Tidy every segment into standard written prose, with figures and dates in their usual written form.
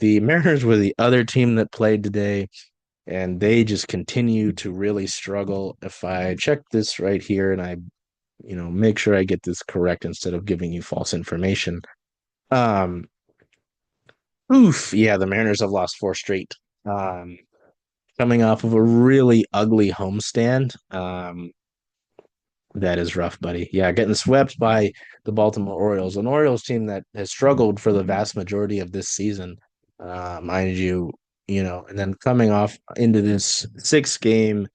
the Mariners were the other team that played today, and they just continue to really struggle. If I check this right here and I, make sure I get this correct instead of giving you false information. Um, oof, yeah, the Mariners have lost four straight. Um, Coming off of a really ugly homestand. That is rough, buddy. Yeah, getting swept by the Baltimore Orioles, an Orioles team that has struggled for the vast majority of this season, mind you, and then coming off into this 6 game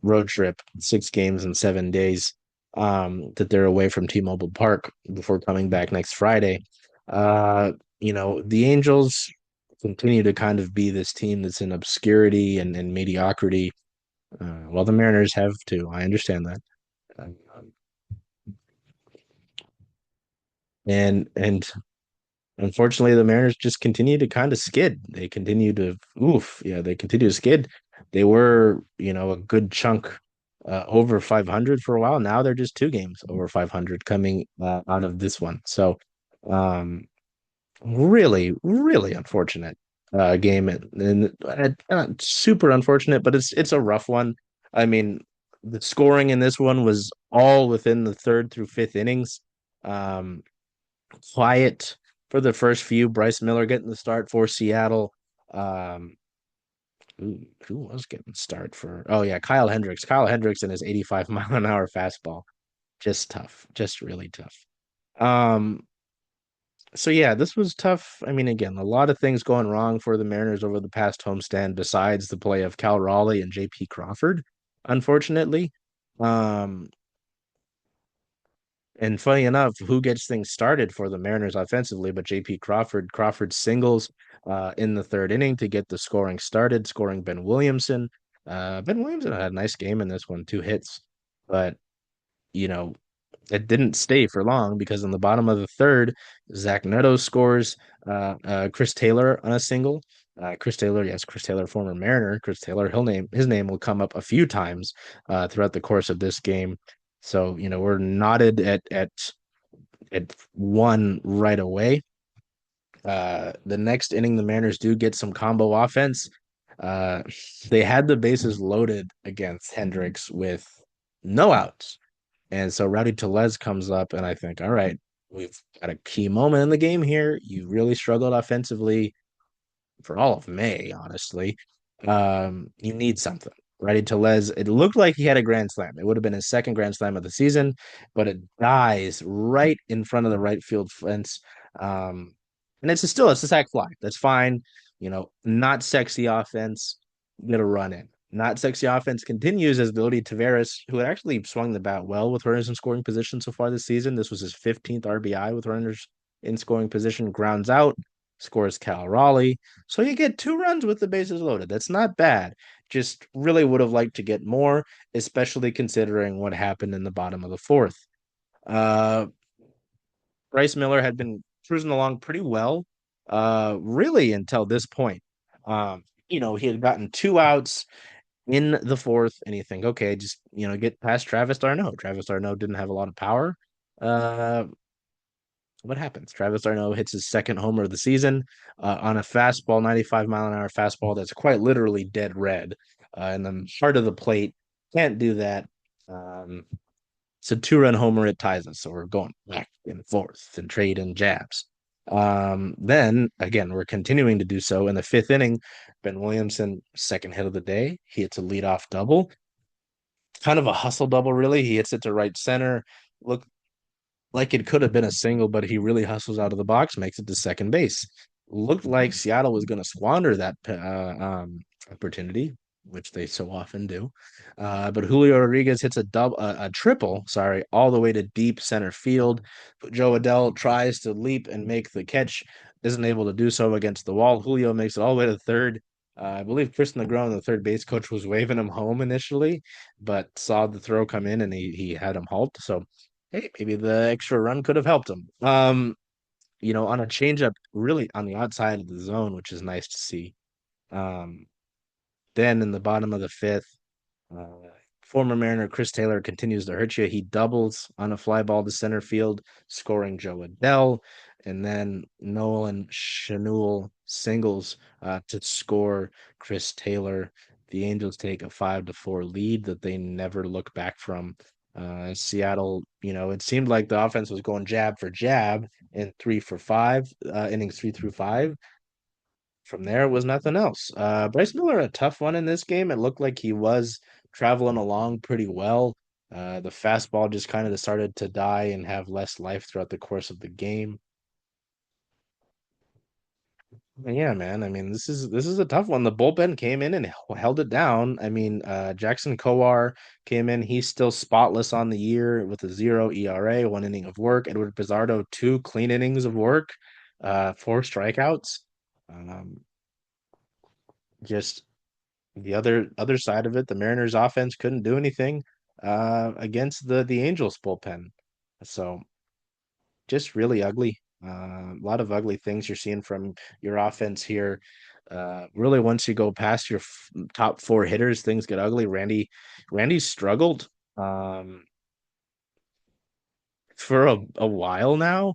road trip, 6 games in 7 days, that they're away from T-Mobile Park before coming back next Friday. The Angels continue to kind of be this team that's in obscurity and mediocrity. Well, the Mariners have too. I understand that. Um, and unfortunately, the Mariners just continue to kind of skid. They continue to they continue to skid. They were, a good chunk over 500 for a while. Now they're just 2 games over 500 coming out of this one. So, um, really, really unfortunate game, and not super unfortunate, but it's a rough one. I mean, the scoring in this one was all within the third through fifth innings. Um, Quiet for the first few. Bryce Miller getting the start for Seattle. Um, who was getting the start for? Oh yeah, Kyle Hendricks. Kyle Hendricks and his 85-mile-an-hour fastball. Just tough. Just really tough. Um, so yeah, this was tough. I mean, again, a lot of things going wrong for the Mariners over the past homestand, besides the play of Cal Raleigh and JP Crawford, unfortunately. Um, And funny enough, who gets things started for the Mariners offensively but JP Crawford? Crawford singles in the third inning to get the scoring started, scoring Ben Williamson. Ben Williamson had a nice game in this one, 2 hits, but you know, it didn't stay for long because in the bottom of the third, Zach Neto scores Chris Taylor on a single. Chris Taylor, yes, Chris Taylor, former Mariner. Chris Taylor, his name will come up a few times throughout the course of this game. So, we're knotted at one right away. The next inning, the Mariners do get some combo offense. Uh, they had the bases loaded against Hendricks with no outs. And so Rowdy Tellez comes up, and I think, all right, we've got a key moment in the game here. You really struggled offensively for all of May, honestly. You need something. Rowdy Tellez, it looked like he had a grand slam. It would have been his second grand slam of the season, but it dies right in front of the right field fence. And it's a sac fly. That's fine. Not sexy offense. Get a run in. Not sexy offense continues as Lodi Taveras, who had actually swung the bat well with runners in scoring position so far this season. This was his 15th RBI with runners in scoring position. Grounds out, scores Cal Raleigh. So you get 2 runs with the bases loaded. That's not bad. Just really would have liked to get more, especially considering what happened in the bottom of the fourth. Uh, Bryce Miller had been cruising along pretty well, really until this point. He had gotten 2 outs in the fourth, and you think, okay, just get past Travis d'Arnaud. Travis d'Arnaud didn't have a lot of power. Uh, what happens? Travis d'Arnaud hits his second homer of the season on a fastball, 95-mile-an-hour fastball that's quite literally dead red, in the heart of the plate. Can't do that. It's a 2-run homer. It ties us, so we're going back and forth and trading jabs. Then again, we're continuing to do so in the fifth inning. Ben Williamson, second hit of the day, he hits a leadoff double, kind of a hustle double, really. He hits it to right center. Look like it could have been a single, but he really hustles out of the box, makes it to second base. Looked like Seattle was going to squander that opportunity, which they so often do. But Julio Rodriguez hits a triple, sorry, all the way to deep center field. Joe Adell tries to leap and make the catch, isn't able to do so against the wall. Julio makes it all the way to third. I believe Chris Negron, the third base coach, was waving him home initially, but saw the throw come in and he had him halt. So hey, maybe the extra run could have helped him. On a changeup, really on the outside of the zone, which is nice to see. Um, then in the bottom of the fifth, uh, former Mariner Chris Taylor continues to hurt you. He doubles on a fly ball to center field, scoring Joe Adell. And then Nolan Schanuel singles to score Chris Taylor. The Angels take a 5-4 lead that they never look back from. Seattle, it seemed like the offense was going jab for jab in 3 for 5, innings 3 through 5. From there, it was nothing else. Bryce Miller, a tough one in this game. It looked like he was traveling along pretty well. The fastball just kind of started to die and have less life throughout the course of the game. And yeah, man. I mean, this is a tough one. The bullpen came in and held it down. I mean, Jackson Kowar came in. He's still spotless on the year with a 0 ERA, 1 inning of work. Edward Pizarro, 2 clean innings of work, 4 strikeouts. Um, just the other side of it, the Mariners offense couldn't do anything against the Angels bullpen. So just really ugly. A lot of ugly things you're seeing from your offense here. Really, once you go past your top 4 hitters, things get ugly. Randy struggled for a while now.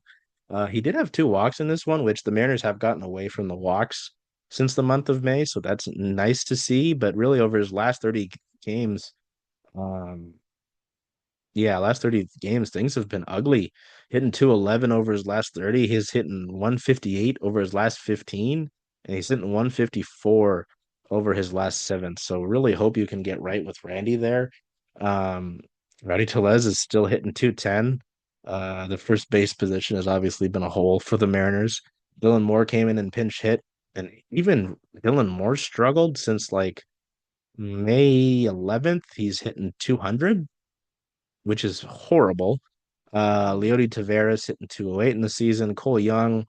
He did have 2 walks in this one, which the Mariners have gotten away from the walks since the month of May, so that's nice to see. But really, over his last 30 games, um, yeah, last 30 games, things have been ugly. Hitting 211 over his last 30. He's hitting 158 over his last 15, and he's hitting 154 over his last 7. So really hope you can get right with Randy there. Um, Rowdy Tellez is still hitting 210. The first base position has obviously been a hole for the Mariners. Dylan Moore came in and pinch hit, and even Dylan Moore struggled since like May 11th. He's hitting 200, which is horrible. Leody Taveras hitting 208 in the season. Cole Young,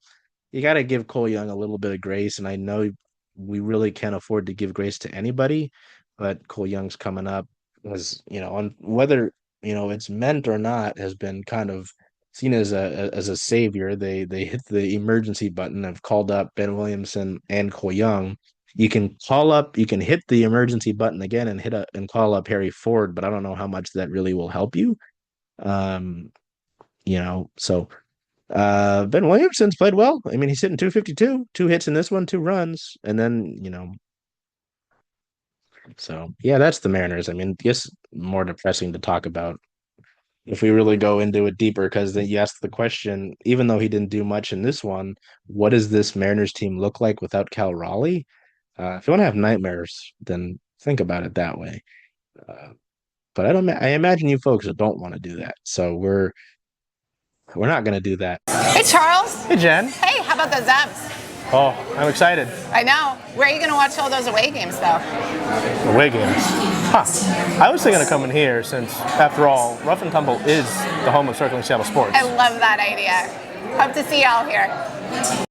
you got to give Cole Young a little bit of grace, and I know we really can't afford to give grace to anybody, but Cole Young's coming up as on whether it's meant or not has been kind of seen as a savior. They hit the emergency button. Have called up Ben Williamson and Cole Young. You can hit the emergency button again and and call up Harry Ford, but I don't know how much that really will help you. Um, so Ben Williamson's played well. I mean, he's hitting 252, 2 hits in this one, 2 runs, and then so yeah, that's the Mariners. I mean, just more depressing to talk about if we really go into it deeper, because then you ask the question, even though he didn't do much in this one, what does this Mariners team look like without Cal Raleigh? If you want to have nightmares, then think about it that way. Uh, but I imagine you folks don't want to do that, so we're not going to do that. Hey, Charles. Hey, Jen. Hey, how about those M's? Oh, I'm excited. I know. Where are you going to watch all those away games, though? Away games. Huh. I was thinking of coming here since, after all, Rough and Tumble is the home of Circling Seattle Sports. I love that idea. Hope to see y'all here.